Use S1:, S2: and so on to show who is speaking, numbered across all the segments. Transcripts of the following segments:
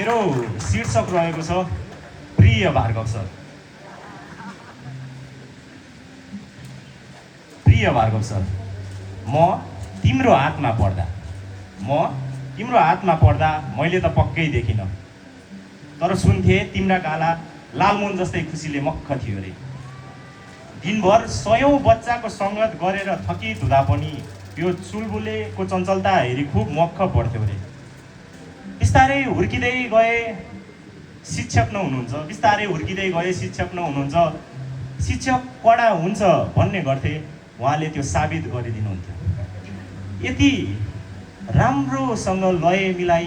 S1: मेरो शीर्षक रहेको छ प्रिय भार्गव सर। प्रिय भार्गव सर, म तिम्रो हातमा पढ्दा मैले त पक्कै देखिनँ, तर सुन्थे तिम्रा गाला लालमोहन जस्तै खुसीले मक्ख थियो रे। दिनभर सयौं बच्चाको सङ्गत गरेर थकित हुँदा पनि यो चुलबुलेको चञ्चलता हेरी खुब मक्ख पर्थ्यो रे। बिस्तारै हुर्किँदै गए शिक्षक नहुनुहुन्छ, शिक्षक कडा हुन्छ भन्ने गर्थे, उहाँले त्यो साबित गरिदिनुहुन्थ्यो। यति राम्रोसँग लय मिलाई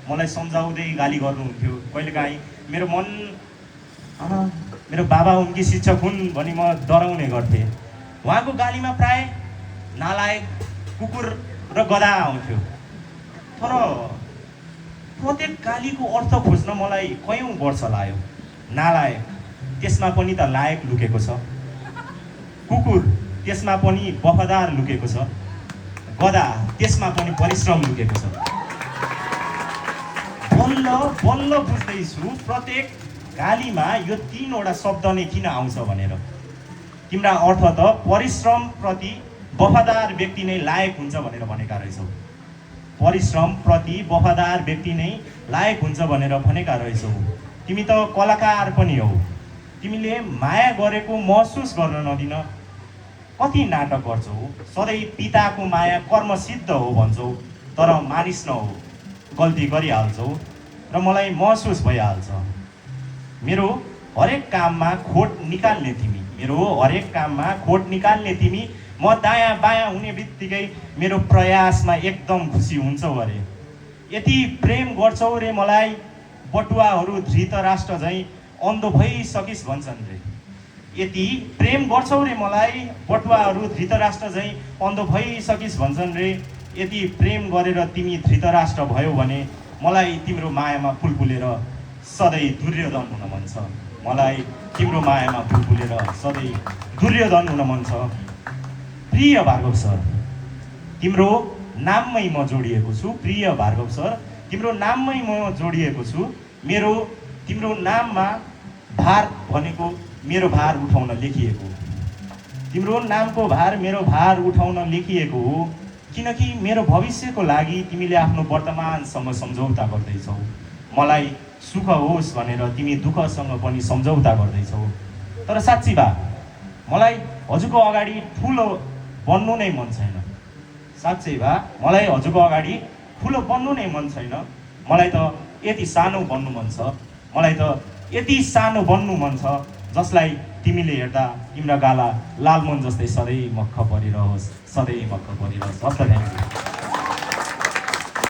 S1: मलाई सम्झाउँदै गाली गर्नुहुन्थ्यो। कहिलेकाहीँ मेरो मन मेरो बाबा उनकी शिक्षक हुन् भनी म डराउने गर्थेँ। उहाँको गालीमा प्राय नालायक, कुकुर र गधा आउँथ्यो, तर प्रत्येक गालीको अर्थ खोज्न मलाई कयौं वर्ष लाग्यो। नालायक, त्यसमा पनि त लायक लुकेको छ। कुकुर, त्यसमा पनि वफादार लुकेको छ। गधा, त्यसमा पनि परिश्रम लुकेको छ। बल्ल बुझ्दैछु प्रत्येक गालीमा यो तीनवटा शब्द नै किन आउँछ भनेर। तिम्रा अर्थ त परिश्रम प्रति वफादार व्यक्ति नै लायक हुन्छ भनेर भनेका रहेछौ। परिश्रम प्रति वफादार व्यक्ति नै लायक हुन्छ भनेर भनेका रहेछौ। तिमी त कलाकार पनि हौ। तिमीले माया गरेको महसुस गर्न नदिन कति नाटक गर्छौ। सधैँ पिताको माया कर्मसिद्ध हो भन्छौ, तर मानिस न हो, गल्ती गरिहाल्छौ र मलाई महसुस भइहाल्छ। मेरो हरेक काममा खोट निकाल्ने तिमी म दायाँ बायाँ हुने बित्तिकै मेरो प्रयासमा एकदम खुसी हुन्छौ अरे। यति प्रेम गर्छौ रे मलाई, बटुवाहरू धृतराष्ट्र झैँ अन्धो भइसकिस् भन्छन् रे। यति प्रेम गर्छौ रे मलाई, बटुवाहरू धृतराष्ट्र झैँ अन्धो भइसकिस् भन्छन् रे। यति प्रेम गरेर तिमी धृतराष्ट्र भयो भने मलाई तिम्रो मायामा फुलफुलेर सधैँ दुर्योधन हुन मन छ। मलाई तिम्रो मायामा फुलफुलेर सधैँ दुर्योधन हुन मन छ। प्रिय भार्गव सर, तिम्रो नाममै म जोडिएको छु। प्रिय भार्गव सर, तिम्रो नाममै म जोडिएको छु। मेरो तिम्रो नाममा भार भनेको मेरो भार उठाउन लेखिएको हो। तिम्रो नामको भार मेरो भार उठाउन लेखिएको हो, किनकि मेरो भविष्यको लागि तिमीले आफ्नो वर्तमानसँग सम्झौता गर्दैछौ। मलाई सुख होस् भनेर तिमी दुःखसँग पनि सम्झौता गर्दैछौ। तर साँच्ची बा, मलाई हजुरको अगाडि ठुलो बन्नु नै मन छैन। साँच्चै बा, मलाई हजुरको अगाडि ठुलो बन्नु नै मन छैन। मलाई त यति सानो बन्नु मन छ। मलाई त यति सानो बन्नु मन छ जसलाई तिमीले हेर्दा तिम्रा गाला लालमोहन जस्तै सधैँ मक्ख परिरहोस्, सधैँ मक्ख परिरहोस्। हस्त थ्याङ्क यू।